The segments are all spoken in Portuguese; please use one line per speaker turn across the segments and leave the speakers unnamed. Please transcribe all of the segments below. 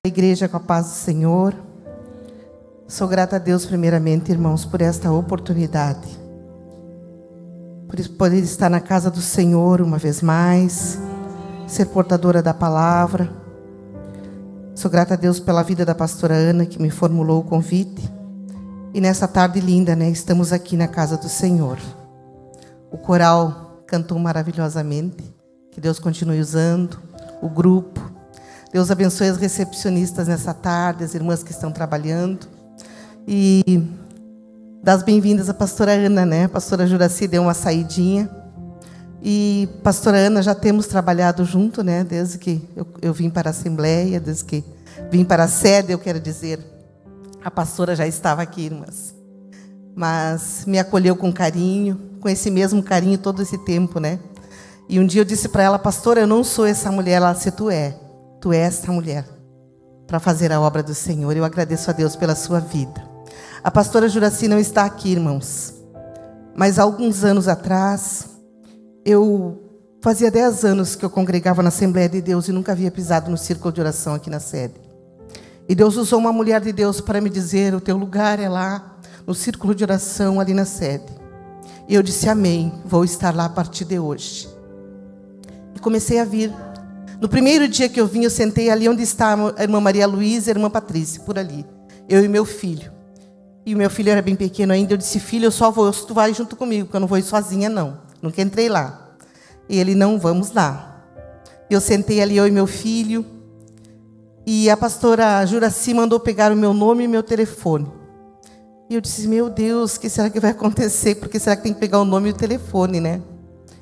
igreja com a paz do Senhor. Sou grata a Deus primeiramente, irmãos, por esta oportunidade, por poder estar na casa do Senhor uma vez mais, ser portadora da palavra. Sou grata a Deus pela vida da pastora Ana, que me formulou o convite. E nessa tarde linda, estamos aqui na casa do Senhor. O coral cantou maravilhosamente, que Deus continue usando, o grupo. Deus abençoe as recepcionistas nessa tarde, as irmãs que estão trabalhando. E das bem-vindas à pastora Ana, A pastora Juraci deu uma saidinha. E pastora Ana, já temos trabalhado junto, Desde que eu vim para a Assembleia, desde que vim para a sede, eu quero dizer. A pastora já estava aqui, irmãs. Mas me acolheu com carinho, com esse mesmo carinho todo esse tempo, E um dia eu disse para ela: pastora, eu não sou essa mulher. Ela disse: tu é essa mulher para fazer a obra do Senhor. Eu agradeço a Deus pela sua vida. A pastora Juraci não está aqui, irmãos. Mas há alguns anos atrás, fazia 10 anos que eu congregava na Assembleia de Deus e nunca havia pisado no círculo de oração aqui na sede. E Deus usou uma mulher de Deus para me dizer: o teu lugar é lá, no círculo de oração, ali na sede. E eu disse: amém, vou estar lá a partir de hoje. E comecei a vir. No primeiro dia que eu vim, eu sentei ali onde está a irmã Maria Luísa e a irmã Patrícia, por ali. Eu e meu filho. E o meu filho era bem pequeno ainda. Eu disse: filho, eu só vou se tu vai junto comigo, porque eu não vou ir sozinha, não. Nunca entrei lá. E ele: não, vamos lá. Eu sentei ali, eu e meu filho. E a pastora Juraci mandou pegar o meu nome e meu telefone. E eu disse: meu Deus, o que será que vai acontecer? Porque será que tem que pegar o nome e o telefone,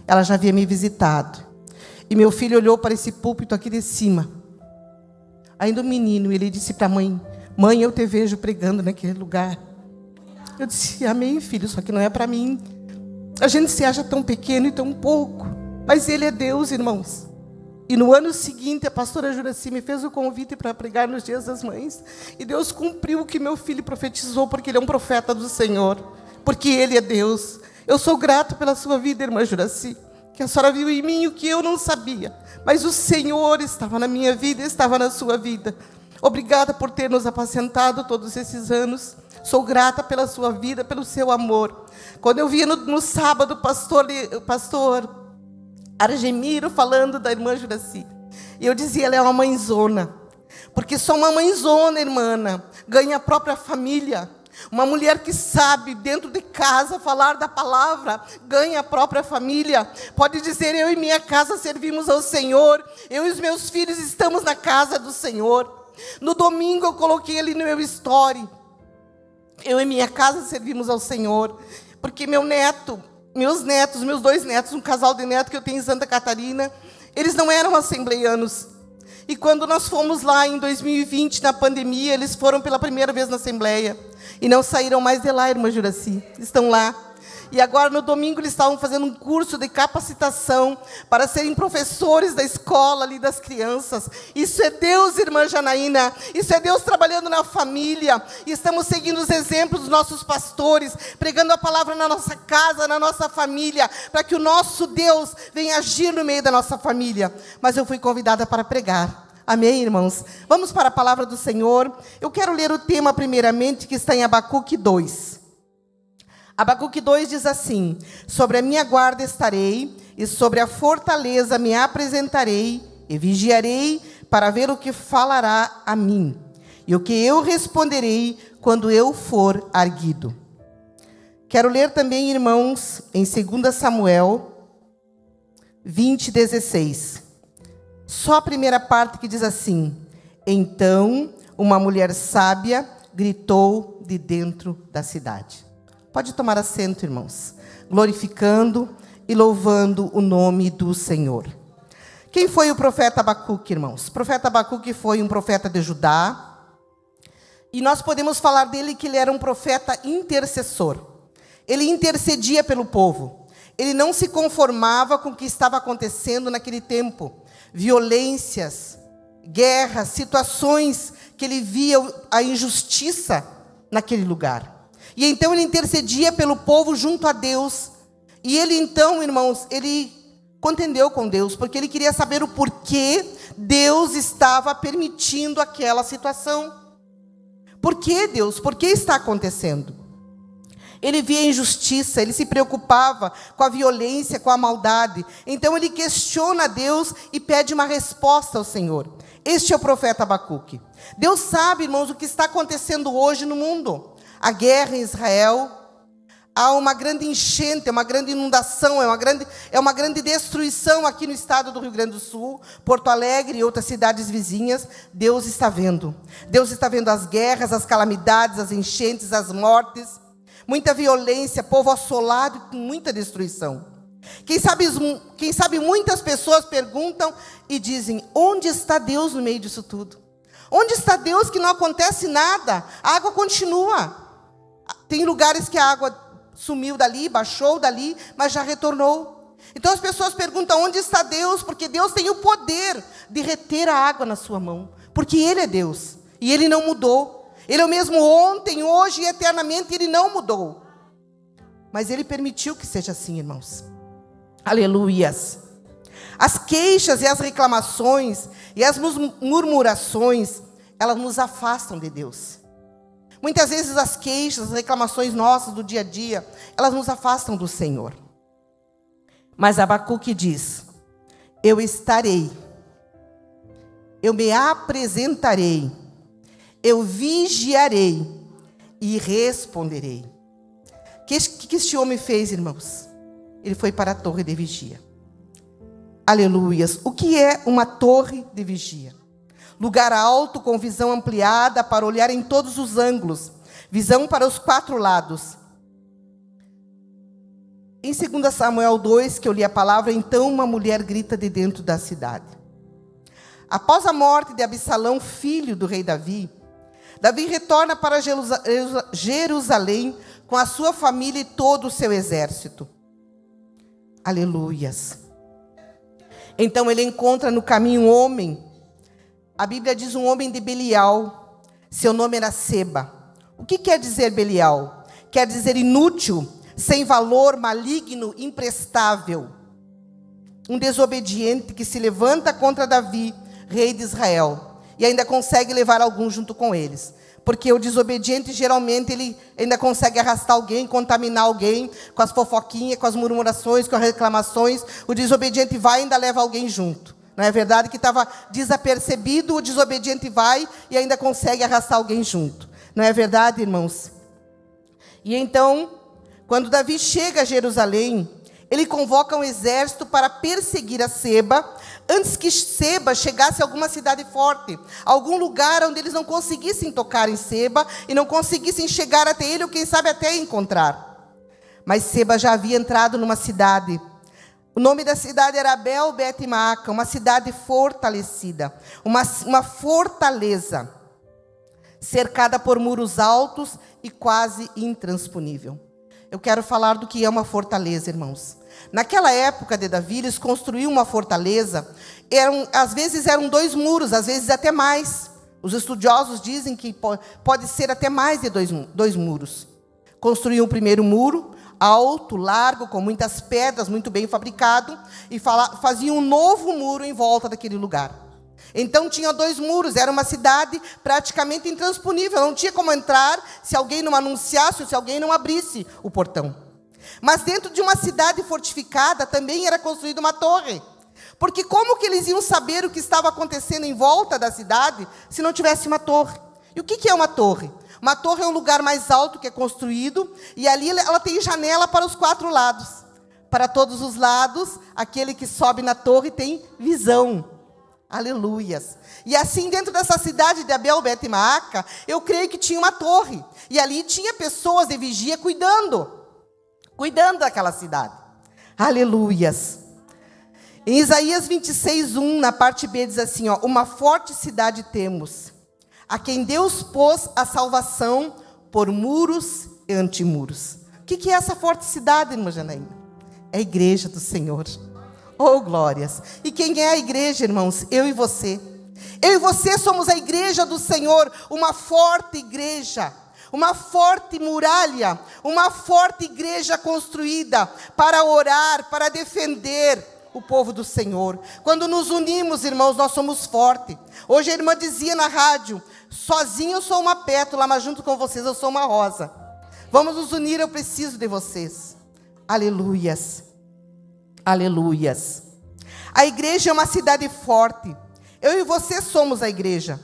Ela já havia me visitado. E meu filho olhou para esse púlpito aqui de cima. Ainda um menino, ele disse para a mãe: mãe, eu te vejo pregando naquele lugar. Eu disse: amém, filho, só que não é para mim. A gente se acha tão pequeno e tão pouco. Mas Ele é Deus, irmãos. E no ano seguinte, a pastora Juraci me fez o convite para pregar nos Dias das Mães. E Deus cumpriu o que meu filho profetizou, porque ele é um profeta do Senhor. Porque Ele é Deus. Eu sou grato pela sua vida, irmã Juraci. Que a senhora viu em mim o que eu não sabia. Mas o Senhor estava na minha vida, estava na sua vida. Obrigada por ter nos apacentado todos esses anos. Sou grata pela sua vida, pelo seu amor. Quando eu via no sábado o pastor Argemiro falando da irmã Juraci, e eu dizia: ela é uma mãezona. Porque só uma mãezona, irmã, ganha a própria família. Uma mulher que sabe, dentro de casa, falar da palavra, ganha a própria família. Pode dizer: eu e minha casa servimos ao Senhor. Eu e os meus filhos estamos na casa do Senhor. No domingo eu coloquei ali no meu story: eu e minha casa servimos ao Senhor. Porque meus netos, meus 2 netos, um casal de netos que eu tenho em Santa Catarina, eles não eram assembleianos. E quando nós fomos lá em 2020, na pandemia, eles foram pela primeira vez na Assembleia. E não saíram mais de lá, irmã Juraci. Estão lá. E agora, no domingo, eles estavam fazendo um curso de capacitação para serem professores da escola ali das crianças. Isso é Deus, irmã Janaína. Isso é Deus trabalhando na família. E estamos seguindo os exemplos dos nossos pastores, pregando a palavra na nossa casa, na nossa família, para que o nosso Deus venha agir no meio da nossa família. Mas eu fui convidada para pregar. Amém, irmãos? Vamos para a palavra do Senhor. Eu quero ler o tema primeiramente, que está em Abacuque 2. Abacuque 2 diz assim: sobre a minha guarda estarei, e sobre a fortaleza me apresentarei, e vigiarei para ver o que falará a mim, e o que eu responderei quando eu for arguido. Quero ler também, irmãos, em 2 Samuel 20:16. Só a primeira parte que diz assim: então uma mulher sábia gritou de dentro da cidade. Pode tomar assento, irmãos, glorificando e louvando o nome do Senhor. Quem foi o profeta Abacuque, irmãos? O profeta Abacuque foi um profeta de Judá. E nós podemos falar dele que ele era um profeta intercessor. Ele intercedia pelo povo. Ele não se conformava com o que estava acontecendo naquele tempo. Violências, guerras, situações que ele via a injustiça naquele lugar. E então ele intercedia pelo povo junto a Deus. E ele então, irmãos, ele contendeu com Deus, porque ele queria saber o porquê Deus estava permitindo aquela situação. Por que Deus? Por que está acontecendo? Ele via a injustiça, ele se preocupava com a violência, com a maldade. Então ele questiona Deus e pede uma resposta ao Senhor. Este é o profeta Abacuque. Deus sabe, irmãos, o que está acontecendo hoje no mundo. A guerra em Israel, há uma grande enchente, uma grande inundação, é uma grande destruição aqui no estado do Rio Grande do Sul, Porto Alegre e outras cidades vizinhas. Deus está vendo. Deus está vendo as guerras, as calamidades, as enchentes, as mortes, muita violência, povo assolado com muita destruição. Quem sabe muitas pessoas perguntam e dizem: onde está Deus no meio disso tudo? Onde está Deus que não acontece nada? A água continua. Tem lugares que a água sumiu dali, baixou dali, mas já retornou. Então as pessoas perguntam: onde está Deus? Porque Deus tem o poder de reter a água na sua mão. Porque Ele é Deus. E Ele não mudou. Ele é o mesmo ontem, hoje e eternamente. Ele não mudou. Mas Ele permitiu que seja assim, irmãos. Aleluias. As queixas e as reclamações e as murmurações, elas nos afastam de Deus. Muitas vezes as queixas, as reclamações nossas do dia a dia, elas nos afastam do Senhor. Mas Abacuque diz: eu estarei, eu me apresentarei, eu vigiarei e responderei. O que este homem fez, irmãos? Ele foi para a torre de vigia. Aleluias. O que é uma torre de vigia? Lugar alto com visão ampliada para olhar em todos os ângulos. Visão para os 4 lados. Em 2 Samuel 2, que eu li a palavra, então uma mulher grita de dentro da cidade. Após a morte de Absalão, filho do rei Davi, Davi retorna para Jerusalém com a sua família e todo o seu exército. Aleluias. Então ele encontra no caminho um homem. A Bíblia diz um homem de Belial. Seu nome era Seba. O que quer dizer Belial? Quer dizer inútil, sem valor, maligno, imprestável. Um desobediente que se levanta contra Davi, rei de Israel. E ainda consegue levar alguns junto com eles. Porque o desobediente, geralmente, ele ainda consegue arrastar alguém, contaminar alguém com as fofoquinhas, com as murmurações, com as reclamações. O desobediente vai e ainda leva alguém junto. Não é verdade que estava desapercebido, o desobediente vai e ainda consegue arrastar alguém junto. Não é verdade, irmãos? E então, quando Davi chega a Jerusalém, ele convoca um exército para perseguir a Seba, antes que Seba chegasse a alguma cidade forte, algum lugar onde eles não conseguissem tocar em Seba e não conseguissem chegar até ele, ou quem sabe até encontrar. Mas Seba já havia entrado numa cidade. O nome da cidade era Abel Bet-Maaca, uma cidade fortalecida, uma fortaleza, cercada por muros altos e quase intransponível. Eu quero falar do que é uma fortaleza, irmãos. Naquela época de Davi, eles construíam uma fortaleza, às vezes eram 2 muros, às vezes até mais. Os estudiosos dizem que pode ser até mais de 2 muros. Construíam o primeiro muro, alto, largo, com muitas pedras, muito bem fabricado, e faziam um novo muro em volta daquele lugar. Então tinha 2 muros, era uma cidade praticamente intransponível, não tinha como entrar se alguém não anunciasse ou se alguém não abrisse o portão. Mas dentro de uma cidade fortificada também era construída uma torre. Porque como que eles iam saber o que estava acontecendo em volta da cidade se não tivesse uma torre? E o que é uma torre? Uma torre é um lugar mais alto que é construído e ali ela tem janela para os 4 lados. Para todos os lados, aquele que sobe na torre tem visão. Aleluias. E assim, dentro dessa cidade de Abel Bet-Maaca, eu creio que tinha uma torre. E ali tinha pessoas de vigia cuidando daquela cidade. Aleluias. Em Isaías 26:1, na parte B, diz assim, uma forte cidade temos, a quem Deus pôs a salvação por muros e antimuros. O que é essa forte cidade, irmã Janaína? É a igreja do Senhor. Oh, glórias! E quem é a igreja, irmãos? Eu e você. Eu e você somos a igreja do Senhor, uma forte igreja, uma forte muralha, uma forte igreja construída para orar, para defender o povo do Senhor. Quando nos unimos, irmãos, nós somos fortes. Hoje a irmã dizia na rádio: sozinho eu sou uma pétala, mas junto com vocês eu sou uma rosa. Vamos nos unir, eu preciso de vocês. Aleluias. Aleluias. A igreja é uma cidade forte. Eu e você somos a igreja.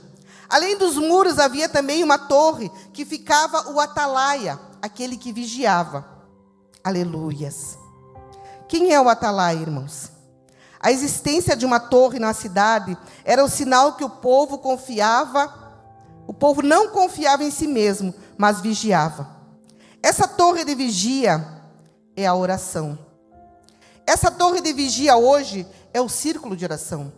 Além dos muros, havia também uma torre que ficava o atalaia, aquele que vigiava. Aleluias. Quem é o atalaia, irmãos? A existência de uma torre na cidade era o sinal que o povo não confiava em si mesmo, mas vigiava. Essa torre de vigia é a oração. Essa torre de vigia hoje é o círculo de oração.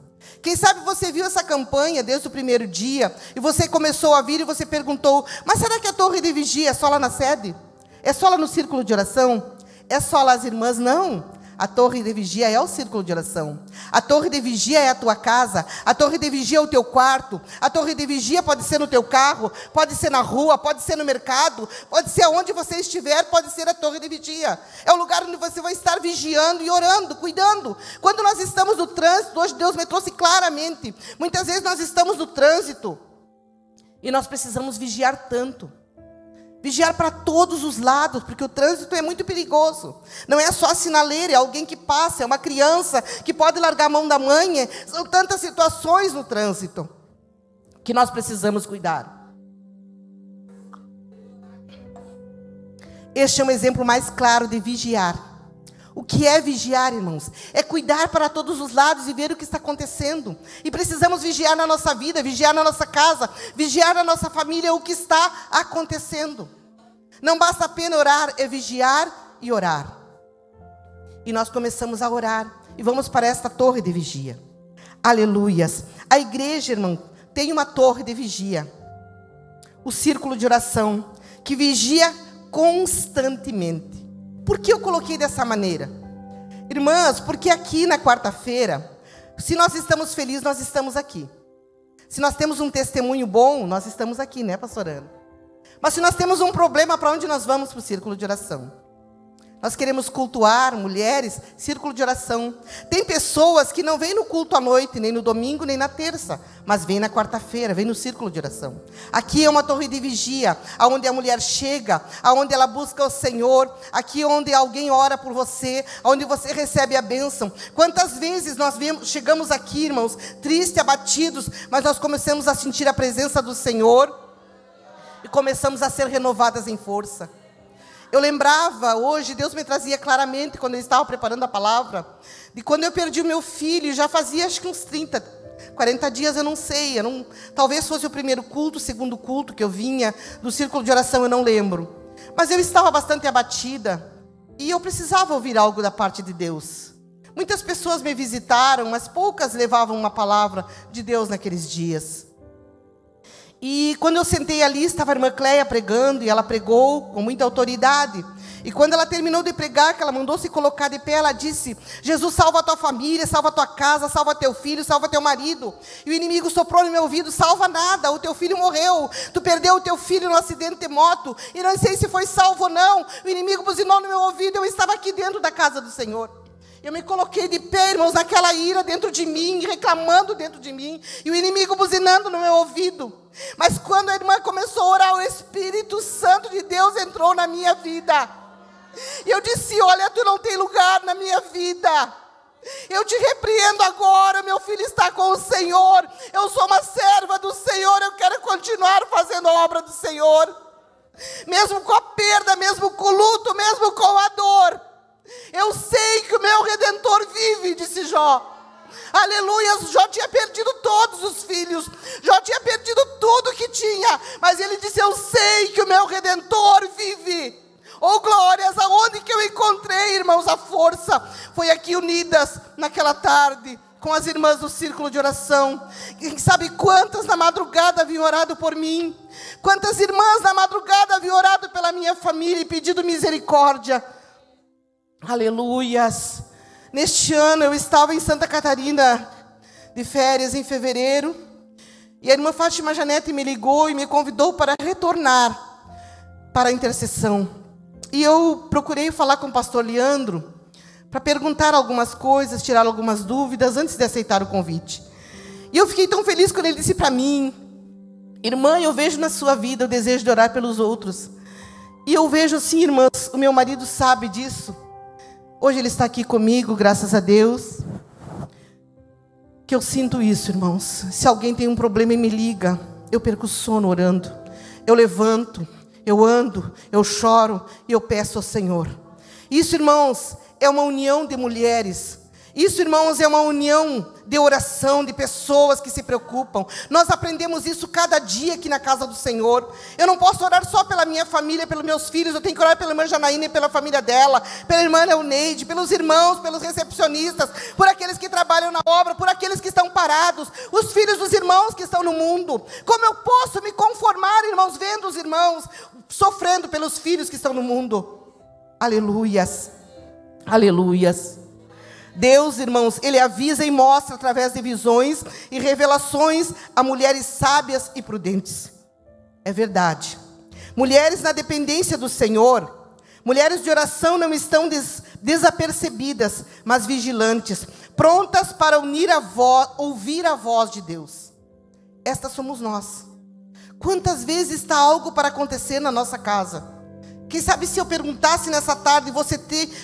Quem sabe você viu essa campanha desde o primeiro dia, e você começou a vir e você perguntou: mas será que a torre de vigia é só lá na sede? É só lá no círculo de oração? É só lá as irmãs? Não. A torre de vigia é o círculo de oração. A torre de vigia é a tua casa. A torre de vigia é o teu quarto. A torre de vigia pode ser no teu carro, pode ser na rua, pode ser no mercado, pode ser onde você estiver, pode ser a torre de vigia. É o lugar onde você vai estar vigiando e orando, cuidando. Quando nós estamos no trânsito, hoje Deus me trouxe claramente. Muitas vezes nós estamos no trânsito e nós precisamos vigiar tanto. Vigiar para todos os lados, porque o trânsito é muito perigoso. Não é só a sinaleira, é alguém que passa, é uma criança que pode largar a mão da mãe. São tantas situações no trânsito que nós precisamos cuidar. Este é um exemplo mais claro de vigiar. O que é vigiar, irmãos? É cuidar para todos os lados e ver o que está acontecendo. E precisamos vigiar na nossa vida, vigiar na nossa casa, vigiar na nossa família o que está acontecendo. Não basta apenas orar, é vigiar e orar. E nós começamos a orar e vamos para esta torre de vigia. Aleluias. A igreja, irmão, tem uma torre de vigia. O círculo de oração, que vigia constantemente. Por que eu coloquei dessa maneira? Irmãs, porque aqui na quarta-feira, se nós estamos felizes, nós estamos aqui. Se nós temos um testemunho bom, nós estamos aqui, né, pastor Ana? Mas se nós temos um problema, para onde nós vamos? Para o círculo de oração. Nós queremos cultuar, mulheres, círculo de oração. Tem pessoas que não vêm no culto à noite, nem no domingo, nem na terça, mas vêm na quarta-feira, vêm no círculo de oração. Aqui é uma torre de vigia, onde a mulher chega, onde ela busca o Senhor, aqui onde alguém ora por você, onde você recebe a bênção. Quantas vezes nós chegamos aqui, irmãos, tristes, abatidos, mas nós começamos a sentir a presença do Senhor e começamos a ser renovadas em força. Eu lembrava, hoje, Deus me trazia claramente, quando eu estava preparando a palavra, de quando eu perdi o meu filho, já fazia acho que uns 30, 40 dias, eu não sei, talvez fosse o primeiro culto, o segundo culto que eu vinha, do círculo de oração, eu não lembro. Mas eu estava bastante abatida, e eu precisava ouvir algo da parte de Deus. Muitas pessoas me visitaram, mas poucas levavam uma palavra de Deus naqueles dias. E quando eu sentei ali, estava a irmã Cleia pregando, e ela pregou com muita autoridade. E quando ela terminou de pregar, que ela mandou se colocar de pé, ela disse: Jesus, salva a tua família, salva a tua casa, salva teu filho, salva teu marido. E o inimigo soprou no meu ouvido: salva nada, o teu filho morreu, tu perdeu o teu filho no acidente de moto, e não sei se foi salvo ou não. O inimigo buzinou no meu ouvido, eu estava aqui dentro da casa do Senhor. Eu me coloquei de pé, irmãos, naquela ira dentro de mim, reclamando dentro de mim, e o inimigo buzinando no meu ouvido. Mas quando a irmã começou a orar, o Espírito Santo de Deus entrou na minha vida. E eu disse: olha, tu não tem lugar na minha vida. Eu te repreendo agora, meu filho está com o Senhor. Eu sou uma serva do Senhor, eu quero continuar fazendo a obra do Senhor. Mesmo com a perda, mesmo com o luto, mesmo com a dor. Eu sei que o meu Redentor vive, disse Jó. Aleluia, Jó tinha perdido todos os filhos. Jó tinha perdido tudo que tinha. Mas ele disse: eu sei que o meu Redentor vive. Oh glórias, aonde que eu encontrei, irmãos, a força? Foi aqui unidas, naquela tarde, com as irmãs do círculo de oração. Quem sabe quantas na madrugada haviam orado por mim. Quantas irmãs na madrugada haviam orado pela minha família e pedido misericórdia. Aleluias. Neste ano eu estava em Santa Catarina de férias em fevereiro, e a irmã Fátima Janete me ligou e me convidou para retornar para a intercessão. E eu procurei falar com o pastor Leandro para perguntar algumas coisas, tirar algumas dúvidas antes de aceitar o convite. E eu fiquei tão feliz quando ele disse para mim: irmã, eu vejo na sua vida o desejo de orar pelos outros. E eu vejo assim, irmãs, o meu marido sabe disso. Hoje ele está aqui comigo, graças a Deus. Que eu sinto isso, irmãos. Se alguém tem um problema e me liga, eu perco o sono orando. Eu levanto, eu ando, eu choro e eu peço ao Senhor. Isso, irmãos, é uma união de mulheres. Isso, irmãos, é uma união de oração, de pessoas que se preocupam. Nós aprendemos isso cada dia aqui na casa do Senhor. Eu não posso orar só pela minha família, pelos meus filhos. Eu tenho que orar pela irmã Janaína e pela família dela, pela irmã Leoneide, pelos irmãos, pelos recepcionistas, por aqueles que trabalham na obra, por aqueles que estão parados, os filhos dos irmãos que estão no mundo. Como eu posso me conformar, irmãos, vendo os irmãos sofrendo pelos filhos que estão no mundo? Aleluias, aleluias. Deus, irmãos, Ele avisa e mostra através de visões e revelações a mulheres sábias e prudentes. É verdade. Mulheres na dependência do Senhor, mulheres de oração não estão desapercebidas, mas vigilantes, prontas para ouvir a voz de Deus. Estas somos nós. Quantas vezes está algo para acontecer na nossa casa? Quem sabe se eu perguntasse nessa tarde,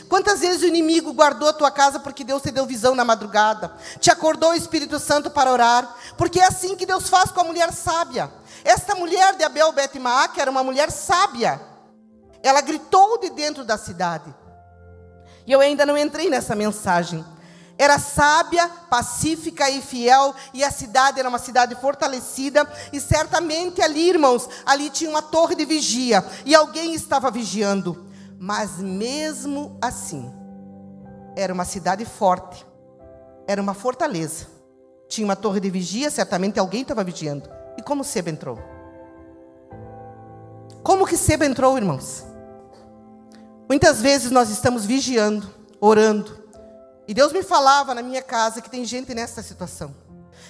quantas vezes o inimigo guardou a tua casa porque Deus te deu visão na madrugada, te acordou o Espírito Santo para orar, porque é assim que Deus faz com a mulher sábia. Esta mulher de Abel Bet-Maaca era uma mulher sábia, ela gritou de dentro da cidade, e eu ainda não entrei nessa mensagem. Era sábia, pacífica e fiel, e a cidade era uma cidade fortalecida, e certamente ali, irmãos, ali tinha uma torre de vigia, e alguém estava vigiando, mas mesmo assim, era uma cidade forte, era uma fortaleza, tinha uma torre de vigia, certamente alguém estava vigiando. E como Seba entrou? Como que Seba entrou, irmãos? Muitas vezes nós estamos vigiando, orando, e Deus me falava na minha casa que tem gente nessa situação.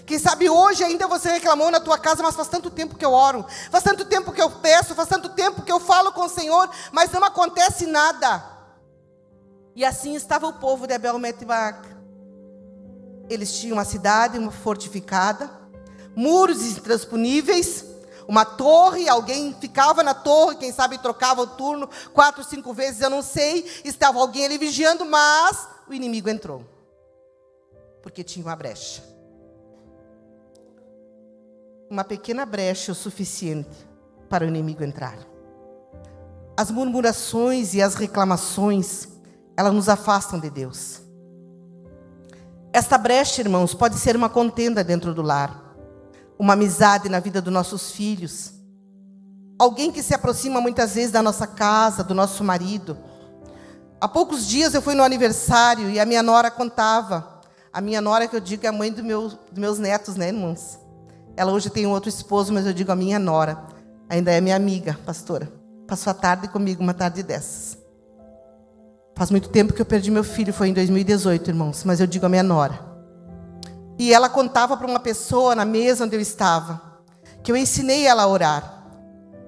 Quem sabe hoje ainda você reclamou na tua casa, mas faz tanto tempo que eu oro, faz tanto tempo que eu peço, faz tanto tempo que eu falo com o Senhor, mas não acontece nada. E assim estava o povo de Abel Bet-Maaca. Eles tinham uma cidade, uma fortificada, muros intransponíveis, uma torre, alguém ficava na torre, quem sabe trocava o turno 4, 5 vezes, eu não sei, estava alguém ali vigiando, mas o inimigo entrou, porque tinha uma brecha. Uma pequena brecha o suficiente para o inimigo entrar. As murmurações e as reclamações, elas nos afastam de Deus. Esta brecha, irmãos, pode ser uma contenda dentro do lar, uma amizade na vida dos nossos filhos, alguém que se aproxima muitas vezes da nossa casa, do nosso marido. Há poucos dias eu fui no aniversário e a minha nora contava. A minha nora, que eu digo, é a mãe dos meus netos, né, irmãos? Ela hoje tem um outro esposo, mas eu digo a minha nora. Ainda é minha amiga, pastora. Passou a tarde comigo, uma tarde dessas. Faz muito tempo que eu perdi meu filho, foi em 2018, irmãos, mas eu digo a minha nora. E ela contava para uma pessoa na mesa onde eu estava, que eu ensinei ela a orar.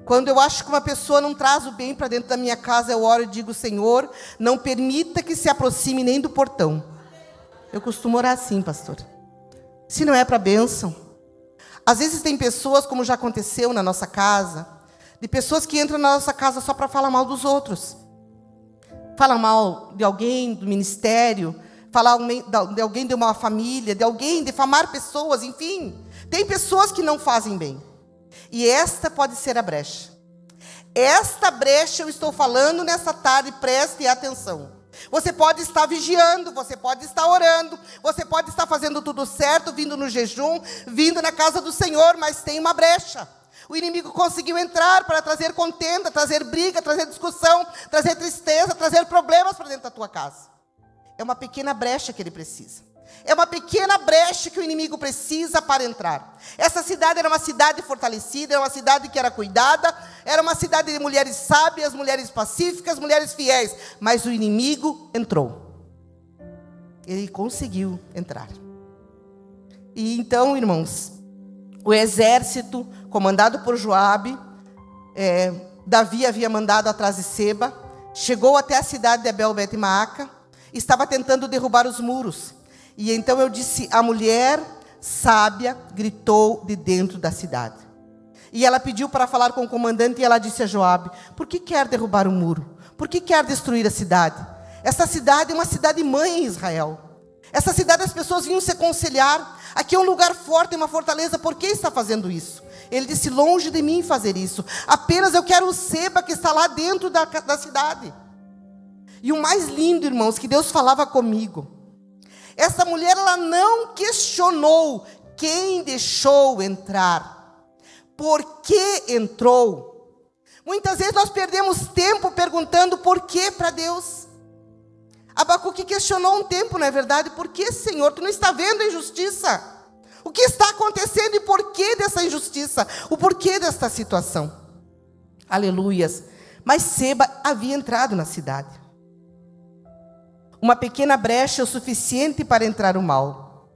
Quando eu acho que uma pessoa não traz o bem para dentro da minha casa, eu oro e digo: Senhor, não permita que se aproxime nem do portão. Eu costumo orar assim, pastor. Se não é para bênção. Às vezes tem pessoas, como já aconteceu na nossa casa, de pessoas que entram na nossa casa só para falar mal dos outros. Falar mal de alguém, do ministério, falar de alguém de uma família, de alguém, difamar pessoas, enfim. Tem pessoas que não fazem bem. E esta pode ser a brecha. Esta brecha eu estou falando nessa tarde, preste atenção. Você pode estar vigiando, você pode estar orando, você pode estar fazendo tudo certo, vindo no jejum, vindo na casa do Senhor, mas tem uma brecha. O inimigo conseguiu entrar para trazer contenda, trazer briga, trazer discussão, trazer tristeza, trazer problemas para dentro da tua casa. É uma pequena brecha que ele precisa. É uma pequena brecha que o inimigo precisa para entrar. Essa cidade era uma cidade fortalecida, era uma cidade que era cuidada, era uma cidade de mulheres sábias, mulheres pacíficas, mulheres fiéis. Mas o inimigo entrou. Ele conseguiu entrar. E então, irmãos, o exército comandado por Joabe, Davi havia mandado atrás de Seba, chegou até a cidade de Abel Bet-Maaca, estava tentando derrubar os muros. E então eu disse: a mulher sábia gritou de dentro da cidade. E ela pediu para falar com o comandante, e ela disse a Joabe: por que quer derrubar o muro? Por que quer destruir a cidade? Essa cidade é uma cidade mãe em Israel. Essa cidade as pessoas vinham se aconselhar. Aqui é um lugar forte, uma fortaleza. Por que está fazendo isso? Ele disse: longe de mim fazer isso. Apenas eu quero o Seba que está lá dentro da cidade. E o mais lindo, irmãos, que Deus falava comigo. Essa mulher, ela não questionou quem deixou entrar. Por que entrou? Muitas vezes nós perdemos tempo perguntando por que para Deus. Abacuque questionou um tempo, não é verdade? Por que, Senhor? Tu não está vendo a injustiça? O que está acontecendo e por que dessa injustiça? O porquê desta situação? Aleluias. Mas Seba havia entrado na cidade. Uma pequena brecha é o suficiente para entrar o mal.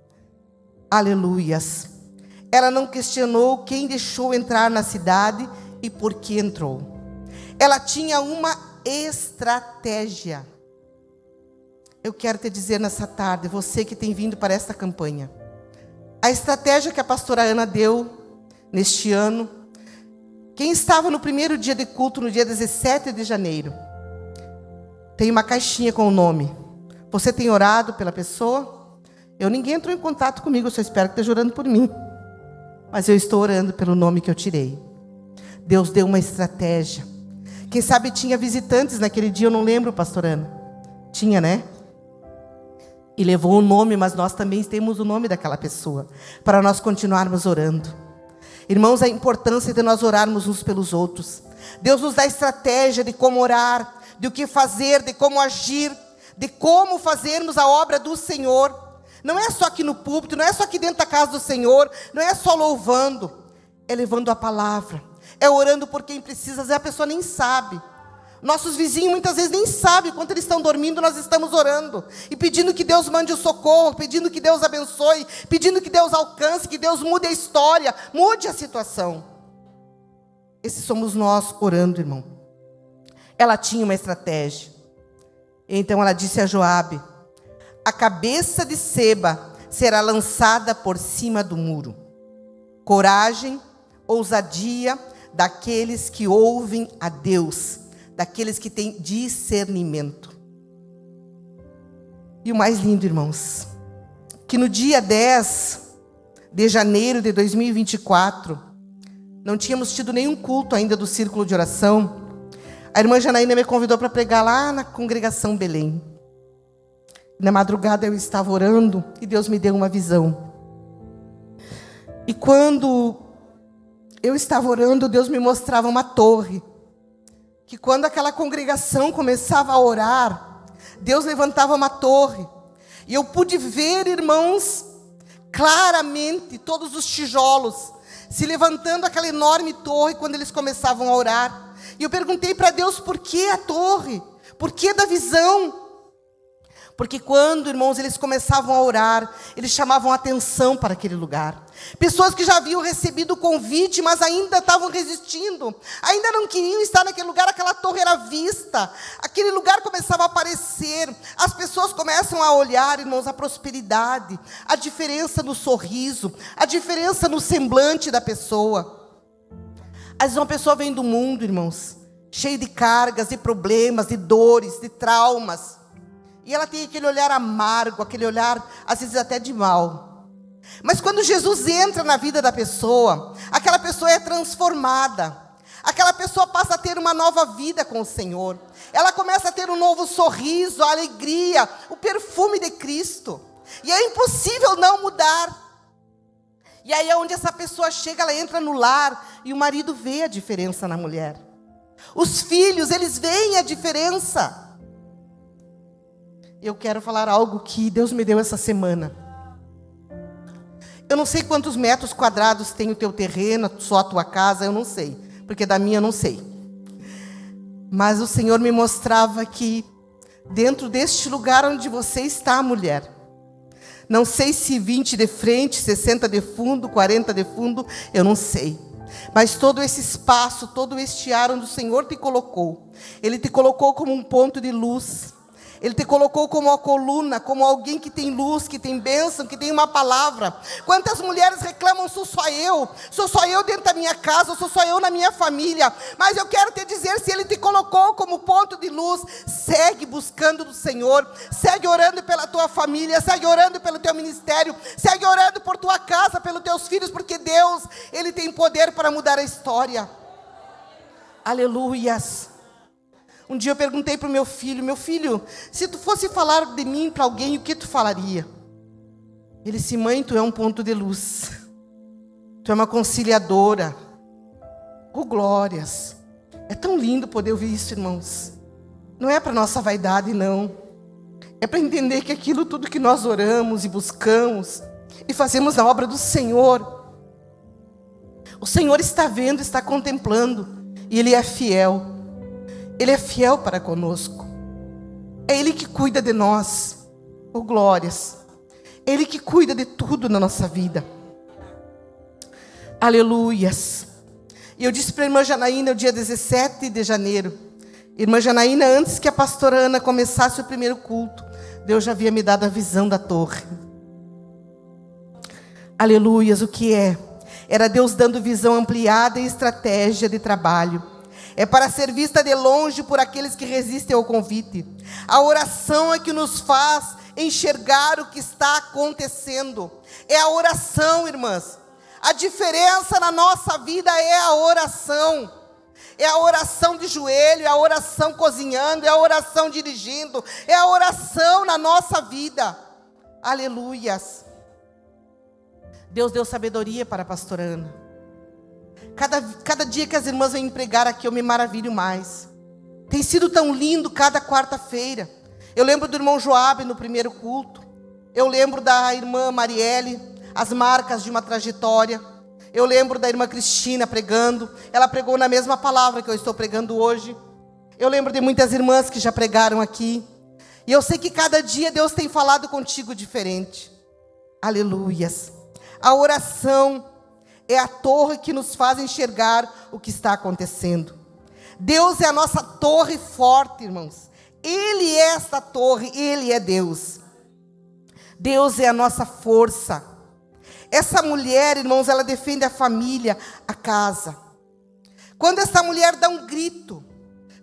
Aleluias. Ela não questionou quem deixou entrar na cidade e por que entrou. Ela tinha uma estratégia. Eu quero te dizer nessa tarde, você que tem vindo para esta campanha, a estratégia que a pastora Ana deu neste ano. Quem estava no primeiro dia de culto, no dia 17 de janeiro, tem uma caixinha com o nome. Você tem orado pela pessoa? Ninguém entrou em contato comigo, eu só espero que esteja orando por mim. Mas eu estou orando pelo nome que eu tirei. Deus deu uma estratégia. Quem sabe tinha visitantes naquele dia, eu não lembro, pastora Ana. Tinha, né? E levou o nome, mas nós também temos o nome daquela pessoa, para nós continuarmos orando. Irmãos, a importância de nós orarmos uns pelos outros. Deus nos dá estratégia de como orar, de o que fazer, de como agir, de como fazermos a obra do Senhor. Não é só aqui no púlpito, não é só aqui dentro da casa do Senhor, não é só louvando, é levando a palavra, é orando por quem precisa. Às vezes a pessoa nem sabe. Nossos vizinhos muitas vezes nem sabem. Enquanto eles estão dormindo, nós estamos orando e pedindo que Deus mande o socorro, pedindo que Deus abençoe, pedindo que Deus alcance, que Deus mude a história, mude a situação. Esses somos nós orando, irmão. Ela tinha uma estratégia. Então ela disse a Joabe: a cabeça de Seba será lançada por cima do muro. Coragem, ousadia daqueles que ouvem a Deus, daqueles que têm discernimento. E o mais lindo, irmãos, que no dia 10 de janeiro de 2024, não tínhamos tido nenhum culto ainda do círculo de oração. A irmã Janaína me convidou para pregar lá na congregação Belém. Na madrugada eu estava orando e Deus me deu uma visão. E quando eu estava orando, Deus me mostrava uma torre. Que quando aquela congregação começava a orar, Deus levantava uma torre. E eu pude ver, irmãos, claramente todos os tijolos se levantando aquela enorme torre quando eles começavam a orar. E eu perguntei para Deus: por que a torre? Por que da visão? Porque quando, irmãos, eles começavam a orar, eles chamavam atenção para aquele lugar. Pessoas que já haviam recebido o convite, mas ainda estavam resistindo. Ainda não queriam estar naquele lugar, aquela torre era vista. Aquele lugar começava a aparecer. As pessoas começam a olhar, irmãos, a prosperidade, a diferença no sorriso, a diferença no semblante da pessoa. Às vezes uma pessoa vem do mundo, irmãos, cheia de cargas, de problemas, de dores, de traumas. E ela tem aquele olhar amargo, aquele olhar, às vezes até de mal. Mas quando Jesus entra na vida da pessoa, aquela pessoa é transformada. Aquela pessoa passa a ter uma nova vida com o Senhor. Ela começa a ter um novo sorriso, a alegria, o perfume de Cristo. E é impossível não mudar. E aí é onde essa pessoa chega, ela entra no lar e o marido vê a diferença na mulher. Os filhos, eles veem a diferença. Eu quero falar algo que Deus me deu essa semana. Eu não sei quantos metros quadrados tem o teu terreno, só a tua casa, eu não sei. Porque da minha eu não sei. Mas o Senhor me mostrava que dentro deste lugar onde você está, mulher, não sei se 20 de frente, 60 de fundo, 40 de fundo, eu não sei. Mas todo esse espaço, todo este ar onde o Senhor te colocou, Ele te colocou como um ponto de luz. Ele te colocou como a coluna, como alguém que tem luz, que tem bênção, que tem uma palavra. Quantas mulheres reclamam, sou só eu dentro da minha casa, sou só eu na minha família. Mas eu quero te dizer, se Ele te colocou como ponto de luz, segue buscando do Senhor, segue orando pela tua família, segue orando pelo teu ministério, segue orando por tua casa, pelos teus filhos, porque Deus, Ele tem poder para mudar a história. Aleluias. Um dia eu perguntei para o meu filho, se tu fosse falar de mim para alguém, o que tu falaria? Ele disse, mãe, tu é um ponto de luz. Tu é uma conciliadora. Oh, glórias. É tão lindo poder ouvir isso, irmãos. Não é para nossa vaidade, não. É para entender que aquilo tudo que nós oramos e buscamos e fazemos na obra do Senhor, o Senhor está vendo, está contemplando, e Ele é fiel. Ele é fiel para conosco. É Ele que cuida de nós. Oh, glórias. É Ele que cuida de tudo na nossa vida. Aleluias. E eu disse para a irmã Janaína, no dia 17 de janeiro, irmã Janaína, antes que a pastora Ana começasse o primeiro culto, Deus já havia me dado a visão da torre. Aleluias, o que é? Era Deus dando visão ampliada e estratégia de trabalho. É para ser vista de longe por aqueles que resistem ao convite. A oração é que nos faz enxergar o que está acontecendo. É a oração, irmãs. A diferença na nossa vida é a oração. É a oração de joelho, é a oração cozinhando, é a oração dirigindo, é a oração na nossa vida. Aleluias. Deus deu sabedoria para a pastora Ana. Cada dia que as irmãs vêm pregar aqui, eu me maravilho mais. Tem sido tão lindo cada quarta-feira. Eu lembro do irmão Joabe no primeiro culto. Eu lembro da irmã Marielle, as marcas de uma trajetória. Eu lembro da irmã Cristina pregando. Ela pregou na mesma palavra que eu estou pregando hoje. Eu lembro de muitas irmãs que já pregaram aqui. E eu sei que cada dia Deus tem falado contigo diferente. Aleluias. A oração é a torre que nos faz enxergar o que está acontecendo. Deus é a nossa torre forte, irmãos. Ele é essa torre, Ele é Deus. Deus é a nossa força. Essa mulher, irmãos, ela defende a família, a casa. Quando essa mulher dá um grito,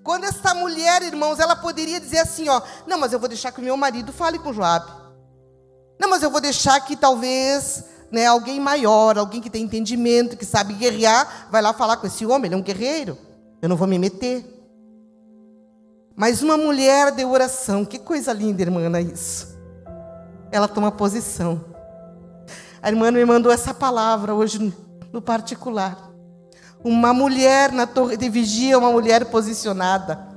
quando essa mulher, irmãos, ela poderia dizer assim, ó, não, mas eu vou deixar que o meu marido fale com Joabe. Não, mas eu vou deixar que talvez, né, alguém maior, alguém que tem entendimento, que sabe guerrear, vai lá falar com esse homem, ele é um guerreiro, eu não vou me meter. Mas uma mulher de oração, que coisa linda, irmã, isso. Ela toma posição. A irmã me mandou essa palavra hoje no particular. Uma mulher na torre de vigia, uma mulher posicionada.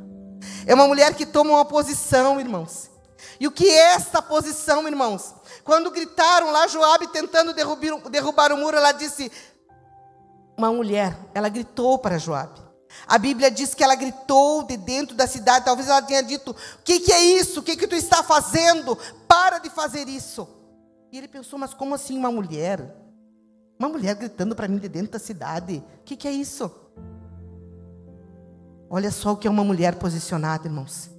É uma mulher que toma uma posição, irmãos. E o que é essa posição, irmãos? Quando gritaram lá, Joabe tentando derrubar o muro, ela disse, uma mulher, ela gritou para Joabe. A Bíblia diz que ela gritou de dentro da cidade, talvez ela tenha dito, o que é isso? O que tu está fazendo? Para de fazer isso. E ele pensou, mas como assim uma mulher? Uma mulher gritando para mim de dentro da cidade, o que é isso? Olha só o que é uma mulher posicionada, irmãos.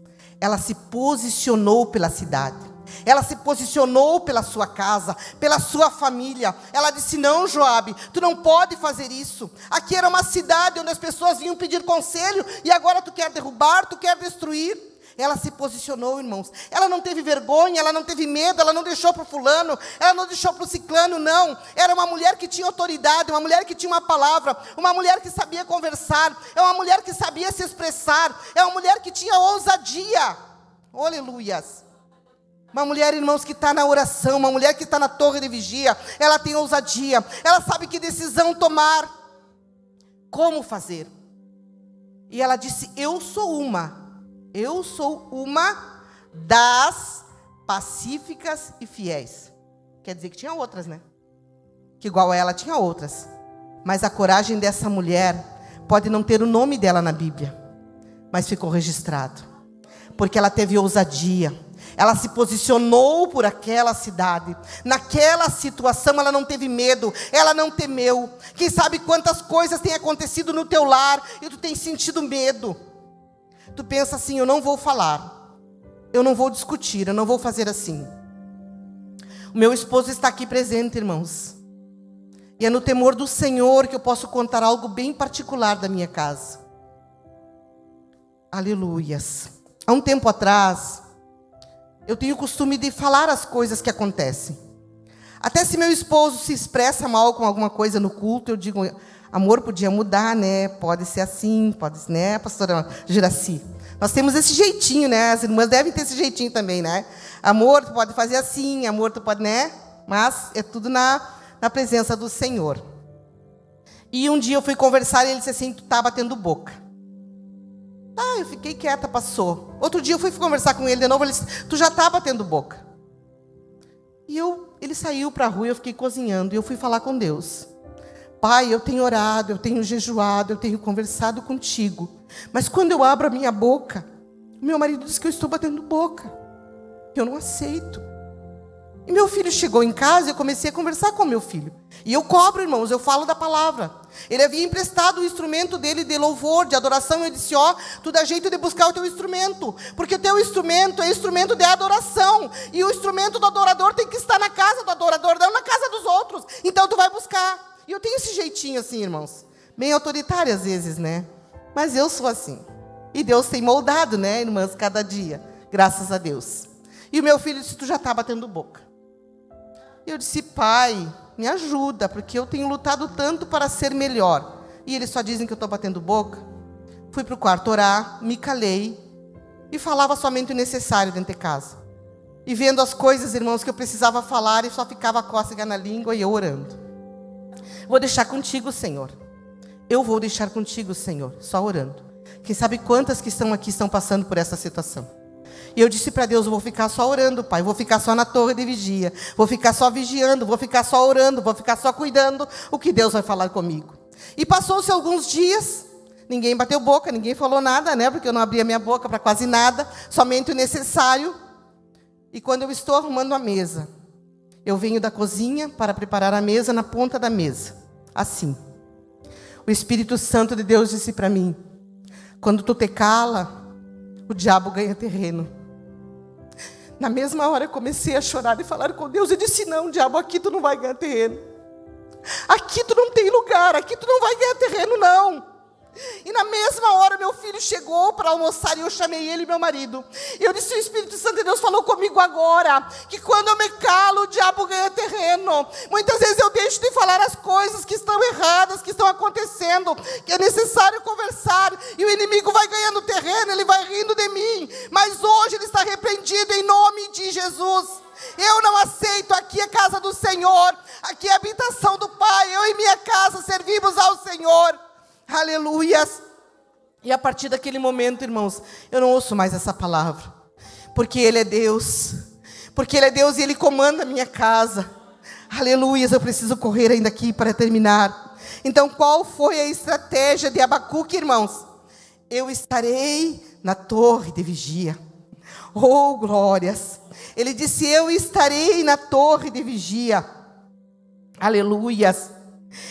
Ela se posicionou pela cidade. Ela se posicionou pela sua casa, pela sua família. Ela disse, não, Joabe, tu não pode fazer isso. Aqui era uma cidade onde as pessoas vinham pedir conselho, e agora tu quer derrubar, tu quer destruir. Ela se posicionou, irmãos. Ela não teve vergonha, ela não teve medo, ela não deixou para o fulano, ela não deixou para o ciclano, não. Era uma mulher que tinha autoridade, uma mulher que tinha uma palavra, uma mulher que sabia conversar, é uma mulher que sabia se expressar, é uma mulher que tinha ousadia. Aleluias. Uma mulher, irmãos, que está na oração, uma mulher que está na torre de vigia, ela tem ousadia, ela sabe que decisão tomar, como fazer. E ela disse, eu sou uma das pacíficas e fiéis. Quer dizer que tinha outras, né? Que igual a ela tinha outras. Mas a coragem dessa mulher pode não ter o nome dela na Bíblia, mas ficou registrado. Porque ela teve ousadia. Ela se posicionou por aquela cidade. Naquela situação ela não teve medo, ela não temeu. Quem sabe quantas coisas têm acontecido no teu lar e tu tem sentido medo. Tu pensa assim, eu não vou falar. eu não vou discutir, eu não vou fazer assim. O meu esposo está aqui presente, irmãos. E é no temor do Senhor que eu posso contar algo bem particular da minha casa. Aleluias. Há um tempo atrás, eu tenho o costume de falar as coisas que acontecem. Até se meu esposo se expressa mal com alguma coisa no culto, eu digo, amor, podia mudar, né? Pode ser assim, pode, né, pastora Juraci? Nós temos esse jeitinho, né? As irmãs devem ter esse jeitinho também, né? Amor, tu pode fazer assim, amor, tu pode, né? Mas é tudo na presença do Senhor. E um dia eu fui conversar e ele disse assim, tu tá batendo boca. Eu fiquei quieta, passou. Outro dia eu fui conversar com ele de novo, ele disse, tu já tá batendo boca. E ele saiu para a rua e eu fiquei cozinhando. E eu fui falar com Deus. Pai, eu tenho orado, eu tenho jejuado, eu tenho conversado contigo. Mas quando eu abro a minha boca, meu marido diz que eu estou batendo boca. Eu não aceito. E meu filho chegou em casa e eu comecei a conversar com meu filho. E eu cobro, irmãos, eu falo da palavra. Ele havia emprestado o instrumento dele de louvor, de adoração. Eu disse, tu dá jeito de buscar o teu instrumento. Porque o teu instrumento é instrumento de adoração. E o instrumento do adorador tem que estar na casa do adorador, não na casa dos outros. Então tu vai buscar. E eu tenho esse jeitinho assim, irmãos. Bem autoritário às vezes, né? Mas eu sou assim. E Deus tem moldado, né, irmãs, cada dia. Graças a Deus. E o meu filho disse, tu já está batendo boca. E eu disse, pai, me ajuda, porque eu tenho lutado tanto para ser melhor. E eles só dizem que eu estou batendo boca. Fui para o quarto orar, me calei e falava somente o necessário dentro de casa. E vendo as coisas, irmãos, que eu precisava falar, e só ficava a cócega na língua e eu orando. Vou deixar contigo, Senhor. Eu vou deixar contigo, Senhor, só orando. Quem sabe quantas que estão aqui estão passando por essa situação. E eu disse para Deus, eu vou ficar só orando, Pai. Vou ficar só na torre de vigia. Vou ficar só vigiando, vou ficar só orando, vou ficar só cuidando o que Deus vai falar comigo. E passou-se alguns dias, ninguém bateu boca, ninguém falou nada, né? Porque eu não abria minha boca para quase nada, somente o necessário. E quando eu estou arrumando a mesa, eu venho da cozinha para preparar a mesa na ponta da mesa. Assim. O Espírito Santo de Deus disse para mim, quando tu te cala, o diabo ganha terreno. Na mesma hora eu comecei a chorar e falar com Deus. Eu disse, não, diabo, aqui tu não vai ganhar terreno. Aqui tu não tem lugar, aqui tu não vai ganhar terreno, não. E na mesma hora meu filho chegou para almoçar e eu chamei ele e meu marido. E eu disse, o Espírito Santo de Deus falou comigo agora, que quando eu me calo, o diabo ganha terreno. Muitas vezes eu deixo de falar as coisas que estão erradas, que estão acontecendo, que é necessário conversar, e o inimigo vai ganhando terreno, ele vai rindo de mim. Mas hoje ele está repreendido em nome de Jesus. Eu não aceito, aqui é a casa do Senhor, aqui é a habitação do Pai, eu e minha casa servimos ao Senhor. Aleluias. E a partir daquele momento, irmãos, eu não ouço mais essa palavra. Porque Ele é Deus. Porque Ele é Deus e Ele comanda a minha casa. Aleluias, eu preciso correr ainda aqui para terminar. Então, qual foi a estratégia de Abacuque, irmãos? Eu estarei na torre de vigia. Oh, glórias. Ele disse, eu estarei na torre de vigia. Aleluias.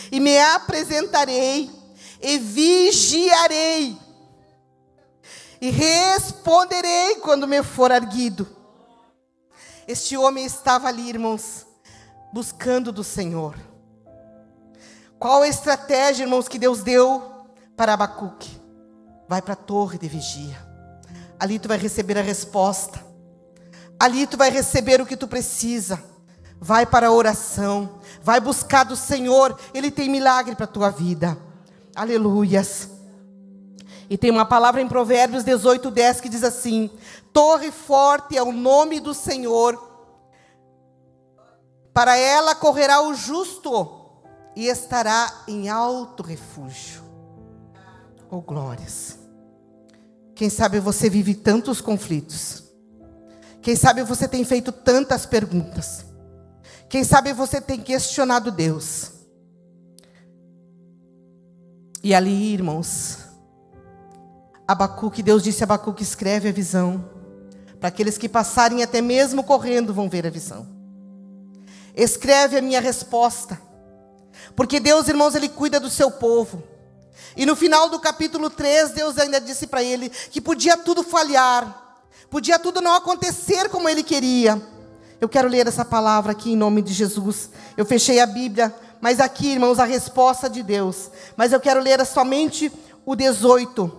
E me apresentarei e vigiarei, e responderei quando me for erguido. Este homem estava ali, irmãos, buscando do Senhor. Qual a estratégia, irmãos, que Deus deu para Abacuque? Vai para a torre de vigia. Ali tu vai receber a resposta. Ali tu vai receber o que tu precisa. Vai para a oração. Vai buscar do Senhor. Ele tem milagre para a tua vida. Aleluias. E tem uma palavra em Provérbios 18:10 que diz assim: torre forte é o nome do Senhor, para ela correrá o justo e estará em alto refúgio. Oh, glórias. Quem sabe você vive tantos conflitos. Quem sabe você tem feito tantas perguntas. Quem sabe você tem questionado Deus. E ali, irmãos, Abacuque, Deus disse a Abacuque, escreve a visão. Para aqueles que passarem até mesmo correndo vão ver a visão. Escreve a minha resposta. Porque Deus, irmãos, Ele cuida do seu povo. E no final do capítulo 3, Deus ainda disse para ele que podia tudo falhar. Podia tudo não acontecer como ele queria. Eu quero ler essa palavra aqui em nome de Jesus. Eu fechei a Bíblia, mas aqui, irmãos, a resposta de Deus. Mas eu quero ler somente o 18.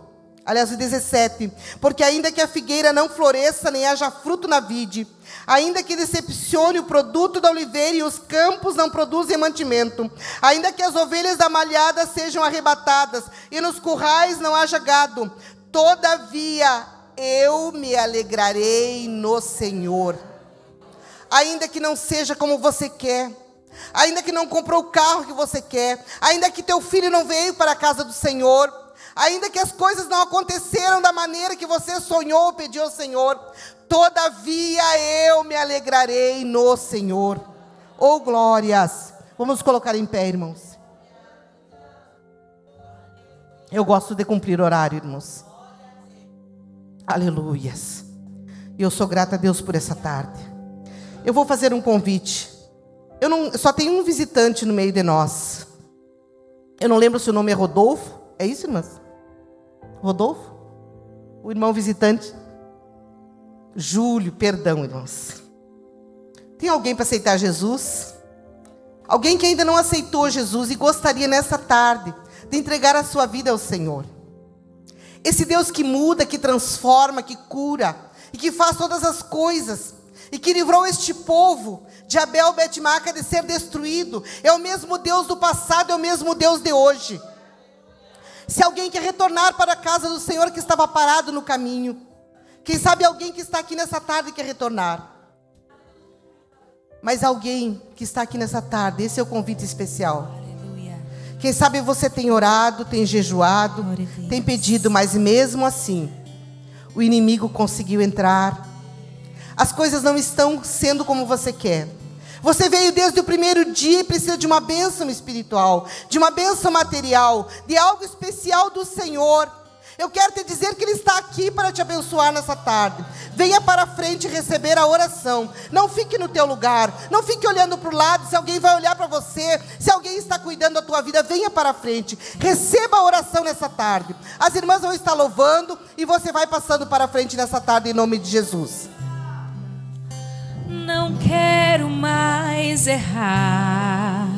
Aliás, o 17. Porque ainda que a figueira não floresça, nem haja fruto na vide, ainda que decepcione o produto da oliveira e os campos não produzem mantimento, ainda que as ovelhas da malhada sejam arrebatadas e nos currais não haja gado, todavia eu me alegrarei no Senhor. Ainda que não seja como você quer, ainda que não comprou o carro que você quer, ainda que teu filho não veio para a casa do Senhor, ainda que as coisas não aconteceram da maneira que você sonhou ou pediu ao Senhor, todavia eu me alegrarei no Senhor. Oh, glórias! Vamos colocar em pé, irmãos. Eu gosto de cumprir horário, irmãos. Aleluias. E eu sou grata a Deus por essa tarde. Eu vou fazer um convite. Só tem um visitante no meio de nós. Eu não lembro se o nome é Rodolfo. É isso, irmãs? Rodolfo? O irmão visitante? Júlio, perdão, irmãos. Tem alguém para aceitar Jesus? Alguém que ainda não aceitou Jesus e gostaria nessa tarde de entregar a sua vida ao Senhor? Esse Deus que muda, que transforma, que cura e que faz todas as coisas e que livrou este povo de Abel Bet-Maca de ser destruído, é o mesmo Deus do passado, é o mesmo Deus de hoje. Se alguém quer retornar para a casa do Senhor que estava parado no caminho, quem sabe alguém que está aqui nessa tarde quer retornar. Mas alguém que está aqui nessa tarde, esse é o convite especial. Aleluia. Quem sabe você tem orado, tem jejuado, tem pedido, mas mesmo assim, o inimigo conseguiu entrar. As coisas não estão sendo como você quer. Você veio desde o primeiro dia e precisa de uma bênção espiritual, de uma bênção material, de algo especial do Senhor. Eu quero te dizer que Ele está aqui para te abençoar nessa tarde. Venha para frente receber a oração. Não fique no teu lugar, não fique olhando para o lado, se alguém vai olhar para você, se alguém está cuidando da tua vida, venha para frente. Receba a oração nessa tarde. As irmãs vão estar louvando e você vai passando para frente nessa tarde em nome de Jesus.
Não quero mais errar,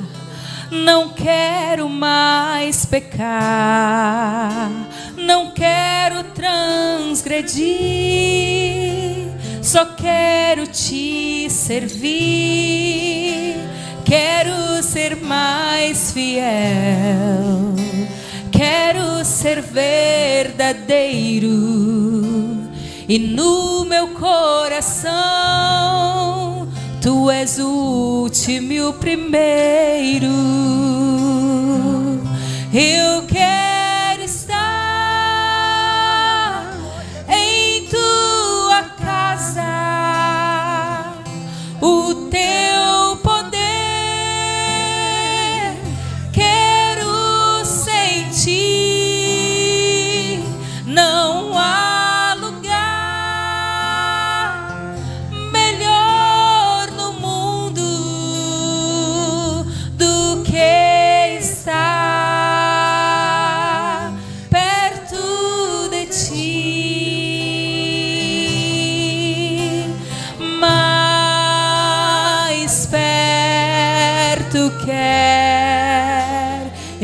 não quero mais pecar, não quero transgredir, só quero te servir, quero ser mais fiel, quero ser verdadeiro. E no meu coração, Tu és o último e o primeiro. Eu quero estar em Tua casa, o Teu poder quero sentir. Não há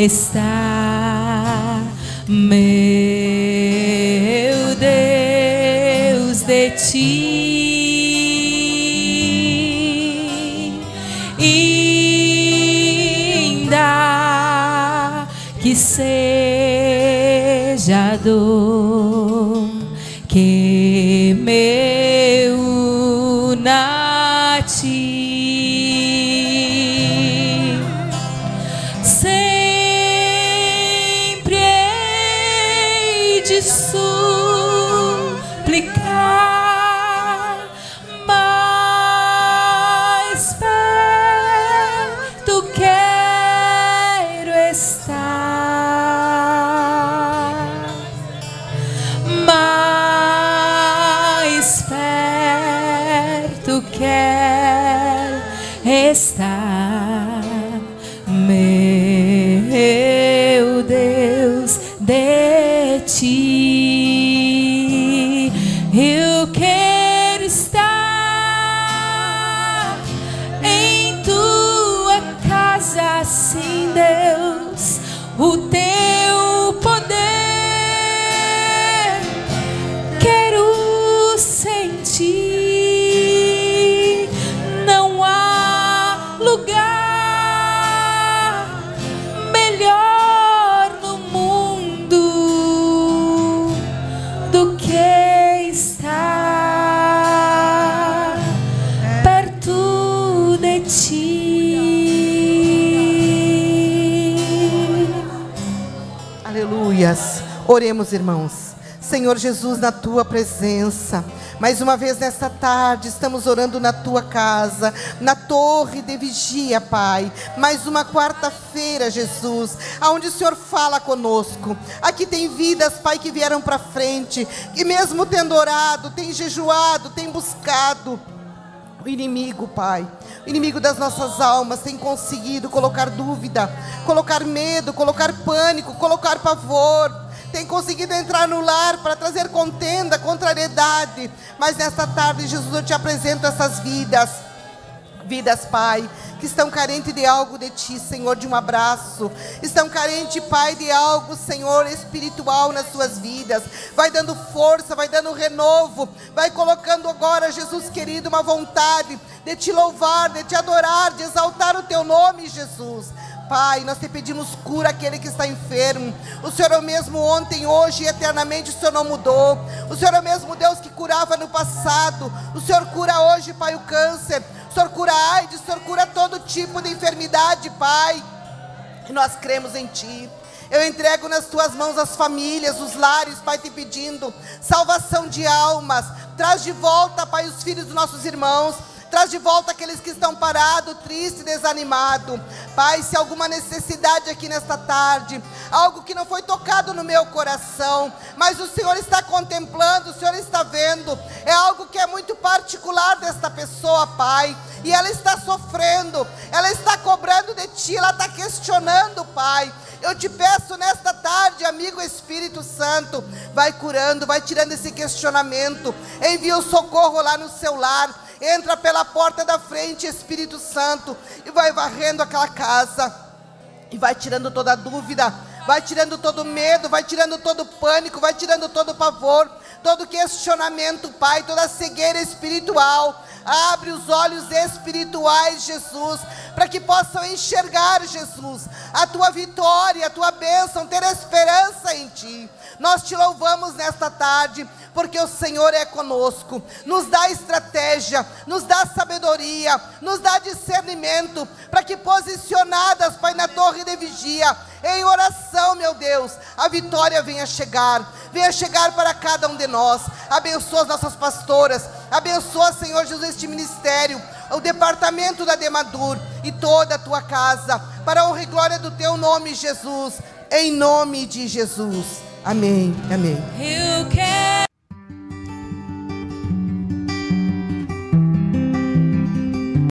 está, meu Deus, de Ti, ainda que seja dor que me una a Ti. o teu poder. Quero sentir, não há lugar melhor no mundo do que estar perto de ti.
Aleluias. Oremos, irmãos. Senhor Jesus, na tua presença, mais uma vez nesta tarde, estamos orando na tua casa, na torre de vigia, Pai. Mais uma quarta-feira, Jesus, aonde o Senhor fala conosco. Aqui tem vidas, Pai, que vieram para frente, que mesmo tendo orado, tem jejuado, tem buscado. O inimigo, Pai, o inimigo das nossas almas tem conseguido colocar dúvida, colocar medo, colocar pânico, colocar pavor. Tem conseguido entrar no lar para trazer contenda, contrariedade. Mas nesta tarde, Jesus, eu te apresento essas vidas. Vidas, Pai, que estão carentes de algo de Ti, Senhor, de um abraço. Estão carentes, Pai, de algo, Senhor, espiritual nas suas vidas. Vai dando força, vai dando renovo. Vai colocando agora, Jesus querido, uma vontade de Te louvar, de Te adorar, de exaltar o Teu nome, Jesus. Pai, nós te pedimos cura aquele que está enfermo. O Senhor é o mesmo ontem, hoje e eternamente. O Senhor não mudou. O Senhor é o mesmo Deus que curava no passado. O Senhor cura hoje, Pai, o câncer. O Senhor cura a AIDS. O Senhor cura todo tipo de enfermidade, Pai. E nós cremos em Ti. Eu entrego nas Tuas mãos as famílias, os lares, Pai, te pedindo salvação de almas. Traz de volta, Pai, os filhos dos nossos irmãos. Traz de volta aqueles que estão parados, tristes, desanimados. Pai, se alguma necessidade aqui nesta tarde, algo que não foi tocado no meu coração, mas o Senhor está contemplando, o Senhor está vendo, é algo que é muito particular desta pessoa, Pai, e ela está sofrendo, ela está cobrando de Ti, ela está questionando, Pai. Eu te peço nesta tarde, amigo Espírito Santo, vai curando, vai tirando esse questionamento, envia o socorro lá no seu lar. Entra pela porta da frente, Espírito Santo, e vai varrendo aquela casa, e vai tirando toda a dúvida, vai tirando todo o medo, vai tirando todo o pânico, vai tirando todo o pavor, todo questionamento, Pai, toda a cegueira espiritual. Abre os olhos espirituais, Jesus, para que possam enxergar, Jesus, a Tua vitória, a Tua bênção, ter esperança em Ti. Nós Te louvamos nesta tarde, porque o Senhor é conosco. Nos dá estratégia, nos dá sabedoria, nos dá discernimento, para que posicionadas, Pai, na torre de vigia, em oração, meu Deus, a vitória venha chegar para cada um de nós. Abençoa as nossas pastoras, abençoa, Senhor Jesus, este ministério, o departamento da Demadur e toda a Tua casa, para a honra e glória do Teu nome, Jesus, em nome de Jesus, amém, amém.